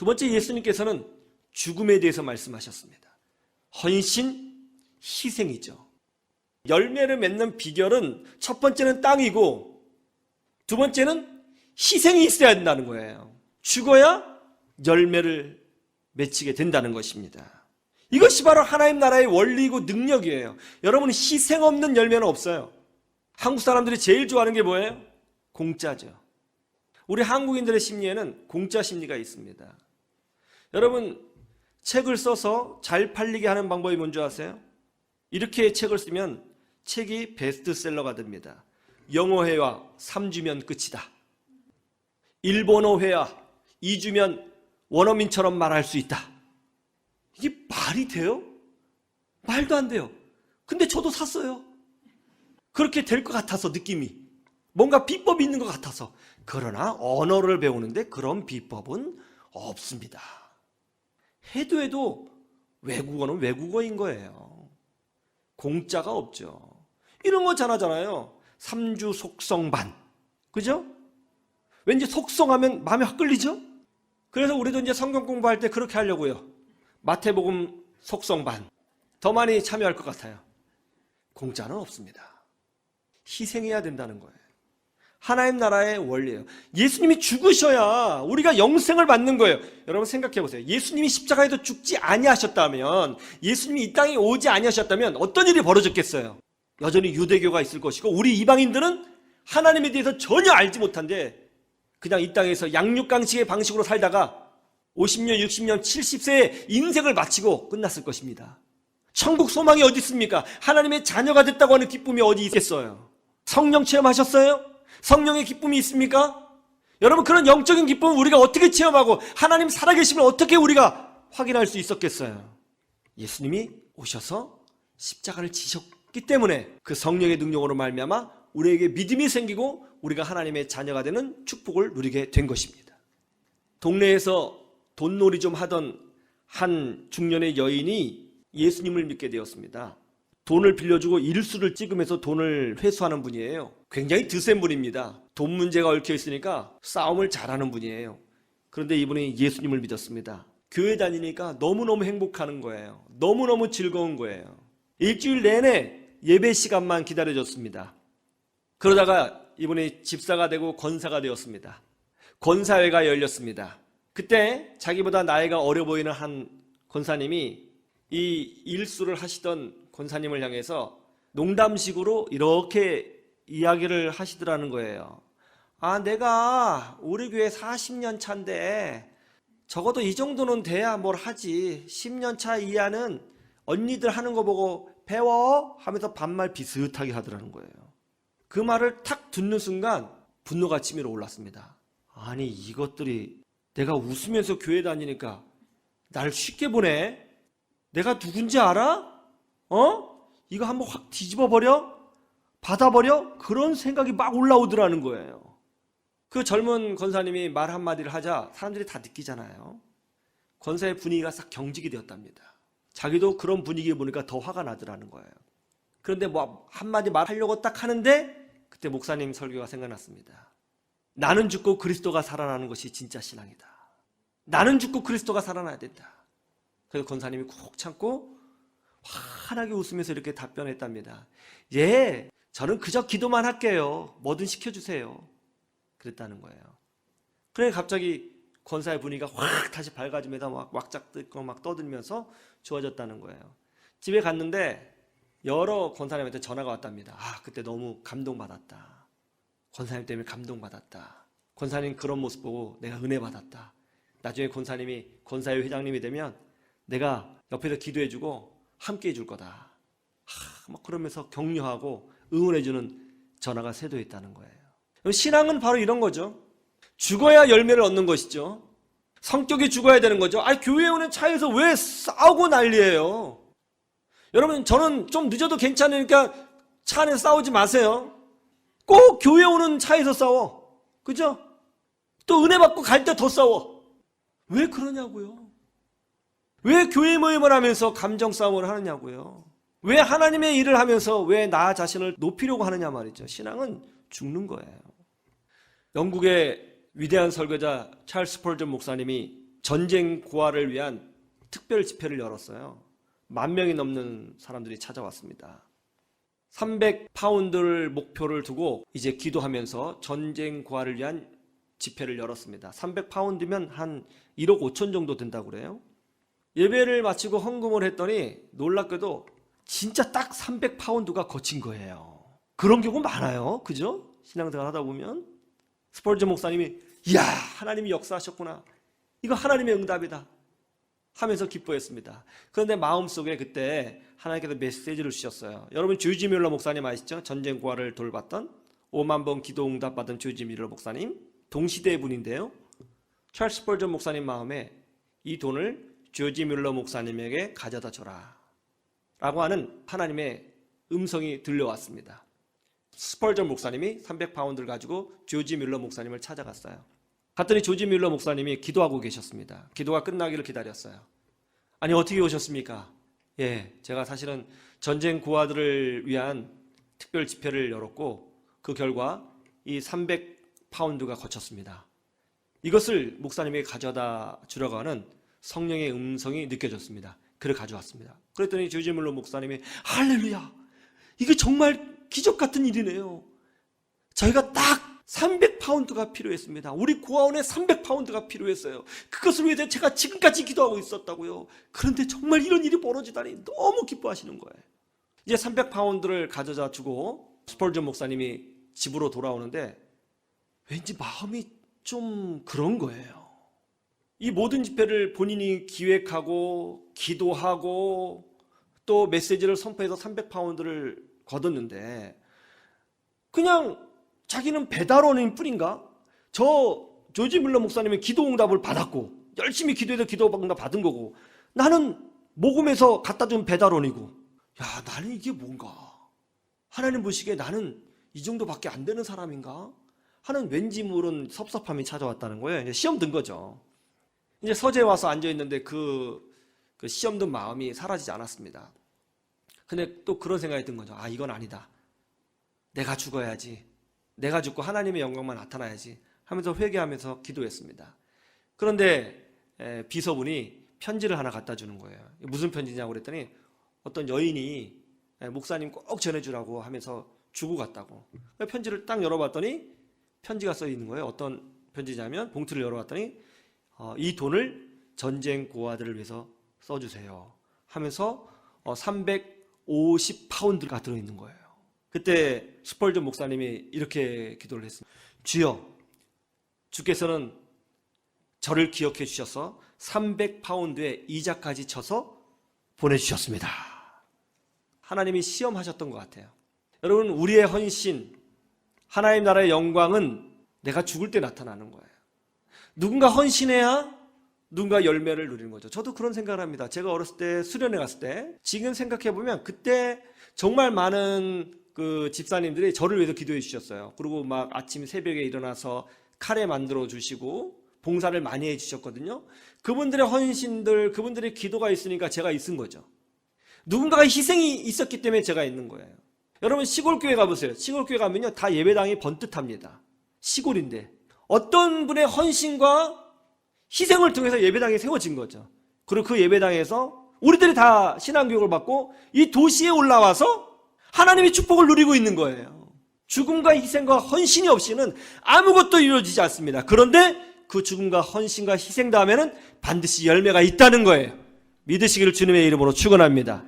두 번째, 예수님께서는 죽음에 대해서 말씀하셨습니다. 헌신, 희생이죠. 열매를 맺는 비결은 첫 번째는 땅이고 두 번째는 희생이 있어야 된다는 거예요. 죽어야 열매를 맺히게 된다는 것입니다. 이것이 바로 하나님 나라의 원리이고 능력이에요. 여러분, 희생 없는 열매는 없어요. 한국 사람들이 제일 좋아하는 게 뭐예요? 공짜죠. 우리 한국인들의 심리에는 공짜 심리가 있습니다. 여러분, 책을 써서 잘 팔리게 하는 방법이 뭔지 아세요? 이렇게 책을 쓰면 책이 베스트셀러가 됩니다. 영어 회화 3주면 끝이다. 일본어 회화 2주면 원어민처럼 말할 수 있다. 이게 말이 돼요? 말도 안 돼요. 근데 저도 샀어요. 그렇게 될 것 같아서, 느낌이 뭔가 비법이 있는 것 같아서. 그러나 언어를 배우는데 그런 비법은 없습니다. 해도 외국어는 외국어인 거예요. 공짜가 없죠. 이런 거 잘하잖아요. 3주 속성반, 그죠? 왠지 속성하면 마음에 확 끌리죠? 그래서 우리도 이제 성경 공부할 때 그렇게 하려고요. 마태복음 속성반 더 많이 참여할 것 같아요. 공짜는 없습니다. 희생해야 된다는 거예요. 하나님 나라의 원리예요. 예수님이 죽으셔야 우리가 영생을 받는 거예요. 여러분 생각해 보세요. 예수님이 십자가에도 죽지 아니하셨다면, 예수님이 이 땅에 오지 아니하셨다면 어떤 일이 벌어졌겠어요? 여전히 유대교가 있을 것이고 우리 이방인들은 하나님에 대해서 전혀 알지 못한데 그냥 이 땅에서 양육강식의 방식으로 살다가 50년, 60년, 70세의 인생을 마치고 끝났을 것입니다. 천국 소망이 어디 있습니까? 하나님의 자녀가 됐다고 하는 기쁨이 어디 있겠어요? 성령 체험하셨어요? 성령의 기쁨이 있습니까? 여러분, 그런 영적인 기쁨을 우리가 어떻게 체험하고 하나님 살아계심을 어떻게 우리가 확인할 수 있었겠어요? 예수님이 오셔서 십자가를 지셨기 때문에 그 성령의 능력으로 말미암아 우리에게 믿음이 생기고 우리가 하나님의 자녀가 되는 축복을 누리게 된 것입니다. 동네에서 돈놀이 좀 하던 한 중년의 여인이 예수님을 믿게 되었습니다. 돈을 빌려주고 일수를 찍으면서 돈을 회수하는 분이에요. 굉장히 드센 분입니다. 돈 문제가 얽혀 있으니까 싸움을 잘하는 분이에요. 그런데 이분이 예수님을 믿었습니다. 교회 다니니까 너무너무 행복하는 거예요. 너무너무 즐거운 거예요. 일주일 내내 예배 시간만 기다려줬습니다. 그러다가 이분이 집사가 되고 권사가 되었습니다. 권사회가 열렸습니다. 그때 자기보다 나이가 어려 보이는 한 권사님이 이 일수를 하시던 권사님을 향해서 농담식으로 이렇게 이야기를 하시더라는 거예요. 아, 내가 우리 교회 40년 차인데 적어도 이 정도는 돼야 뭘 하지. 10년 차 이하는 언니들 하는 거 보고 배워 하면서 반말 비슷하게 하더라는 거예요. 그 말을 탁 듣는 순간 분노가 치밀어 올랐습니다. 아니, 이것들이 내가 웃으면서 교회 다니니까 날 쉽게 보네. 내가 누군지 알아? 이거 한번 확 뒤집어버려? 받아버려? 그런 생각이 막 올라오더라는 거예요. 그 젊은 권사님이 말 한마디를 하자 사람들이 다 느끼잖아요. 권사의 분위기가 싹 경직이 되었답니다. 자기도 그런 분위기 보니까 더 화가 나더라는 거예요. 그런데 뭐 한마디 말하려고 딱 하는데 그때 목사님 설교가 생각났습니다. 나는 죽고 그리스도가 살아나는 것이 진짜 신앙이다. 나는 죽고 그리스도가 살아나야 된다. 그래서 권사님이 꾹 참고 환하게 웃으면서 이렇게 답변했답니다. 예, 저는 그저 기도만 할게요. 뭐든 시켜주세요. 그랬다는 거예요. 그래 갑자기 권사의 분위기가 확 다시 밝아지면서 막 왁작 뜯고 막 떠들면서 좋아졌다는 거예요. 집에 갔는데 여러 권사님한테 전화가 왔답니다. 아, 그때 너무 감동받았다. 권사님 때문에 감동받았다. 권사님 그런 모습 보고 내가 은혜 받았다. 나중에 권사님이 권사회 회장님이 되면 내가 옆에서 기도해주고 함께 해줄 거다. 막 그러면서 격려하고 응원해주는 전화가 쇄도했다는 거예요. 신앙은 바로 이런 거죠. 죽어야 열매를 얻는 것이죠. 성격이 죽어야 되는 거죠. 아니, 교회에 오는 차에서 왜 싸우고 난리예요? 여러분, 저는 좀 늦어도 괜찮으니까 차 안에서 싸우지 마세요. 꼭 교회 오는 차에서 싸워. 그죠? 또 은혜 받고 갈 때 더 싸워. 왜 그러냐고요? 왜 교회 모임을 하면서 감정 싸움을 하느냐고요? 왜 하나님의 일을 하면서 왜 나 자신을 높이려고 하느냐 말이죠. 신앙은 죽는 거예요. 영국의 위대한 설교자 찰스 스펄전 목사님이 전쟁 고아를 위한 특별 집회를 열었어요. 10,000명이 넘는 사람들이 찾아왔습니다. 300파운드를 목표를 두고 이제 기도하면서 전쟁 고아를 위한 집회를 열었습니다. 300파운드면 한 1억 5천 정도 된다고 그래요. 예배를 마치고 헌금을 했더니 놀랍게도 진짜 딱 300파운드가 거친 거예요. 그런 경우 많아요. 그죠? 신앙생활 하다 보면 스펄전 목사님이 이야, 하나님이 역사하셨구나. 이거 하나님의 응답이다 하면서 기뻐했습니다. 그런데 마음속에 그때 하나님께서 메시지를 주셨어요. 여러분 조지 뮬러 목사님 아시죠? 전쟁 고아를 돌봤던 5만 번 기도 응답 받은 조지 뮬러 목사님, 동시대 분인데요. 찰스 스펄전 목사님 마음에 이 돈을 조지 뮬러 목사님에게 가져다 줘라 라고 하는 하나님의 음성이 들려왔습니다. 스펄전 목사님이 300파운드를 가지고 조지 뮬러 목사님을 찾아갔어요. 갔더니 조지 뮬러 목사님이 기도하고 계셨습니다. 기도가 끝나기를 기다렸어요. 아니 어떻게 오셨습니까? 예, 제가 사실은 전쟁 고아들을 위한 특별 집회를 열었고 그 결과 이 300파운드가 거쳤습니다. 이것을 목사님에게 가져다 주려고 하는 성령의 음성이 느껴졌습니다. 그를 가져왔습니다. 그랬더니 조지 뮬러 목사님이 할렐루야, 이게 정말 기적 같은 일이네요. 저희가 딱 300파운드가 필요했습니다. 우리 고아원에 300파운드가 필요했어요. 그것을 위해서 제가 지금까지 기도하고 있었다고요. 그런데 정말 이런 일이 벌어지다니 너무 기뻐하시는 거예요. 이제 300파운드를 가져다 주고 스펄전 목사님이 집으로 돌아오는데 왠지 마음이 좀 그런 거예요. 이 모든 집회를 본인이 기획하고 기도하고 또 메시지를 선포해서 300파운드를 거뒀는데 그냥 자기는 배달원인 뿐인가? 저 조지 뮬러 목사님의 기도 응답을 받았고 열심히 기도해서 기도 응답 받은 거고 나는 모금해서 갖다 준 배달원이고 야, 나는 이게 뭔가? 하나님 보시기에 나는 이 정도밖에 안 되는 사람인가? 하는 왠지 모른 섭섭함이 찾아왔다는 거예요. 이제 시험 든 거죠. 이제 서재에 와서 앉아있는데 그 시험 든 마음이 사라지지 않았습니다. 근데 또 그런 생각이 든 거죠. 아, 이건 아니다. 내가 죽어야지. 내가 죽고 하나님의 영광만 나타나야지 하면서 회개하면서 기도했습니다. 그런데 비서분이 편지를 하나 갖다 주는 거예요. 무슨 편지냐고 그랬더니 어떤 여인이 목사님 꼭 전해주라고 하면서 주고 갔다고. 편지를 딱 열어봤더니 편지가 써 있는 거예요. 어떤 편지냐면 봉투를 열어봤더니 이 돈을 전쟁 고아들을 위해서 써주세요 하면서 350파운드가 들어있는 거예요. 그때 스펄전 목사님이 이렇게 기도를 했습니다. 주여, 주께서는 저를 기억해 주셔서 300파운드의 이자까지 쳐서 보내주셨습니다. 하나님이 시험하셨던 것 같아요. 여러분, 우리의 헌신, 하나님 나라의 영광은 내가 죽을 때 나타나는 거예요. 누군가 헌신해야 누군가 열매를 누리는 거죠. 저도 그런 생각을 합니다. 제가 어렸을 때 수련회 갔을 때 지금 생각해보면 그때 정말 많은 그 집사님들이 저를 위해서 기도해 주셨어요. 그리고 막 아침 새벽에 일어나서 카레 만들어 주시고 봉사를 많이 해 주셨거든요. 그분들의 헌신들, 그분들의 기도가 있으니까 제가 있은 거죠. 누군가가 희생이 있었기 때문에 제가 있는 거예요. 여러분 시골교회 가보세요. 시골교회 가면요 다 예배당이 번듯합니다. 시골인데 어떤 분의 헌신과 희생을 통해서 예배당이 세워진 거죠. 그리고 그 예배당에서 우리들이 다 신앙교육을 받고 이 도시에 올라와서 하나님의 축복을 누리고 있는 거예요. 죽음과 희생과 헌신이 없이는 아무것도 이루어지지 않습니다. 그런데 그 죽음과 헌신과 희생 다음에는 반드시 열매가 있다는 거예요. 믿으시기를 주님의 이름으로 축원합니다.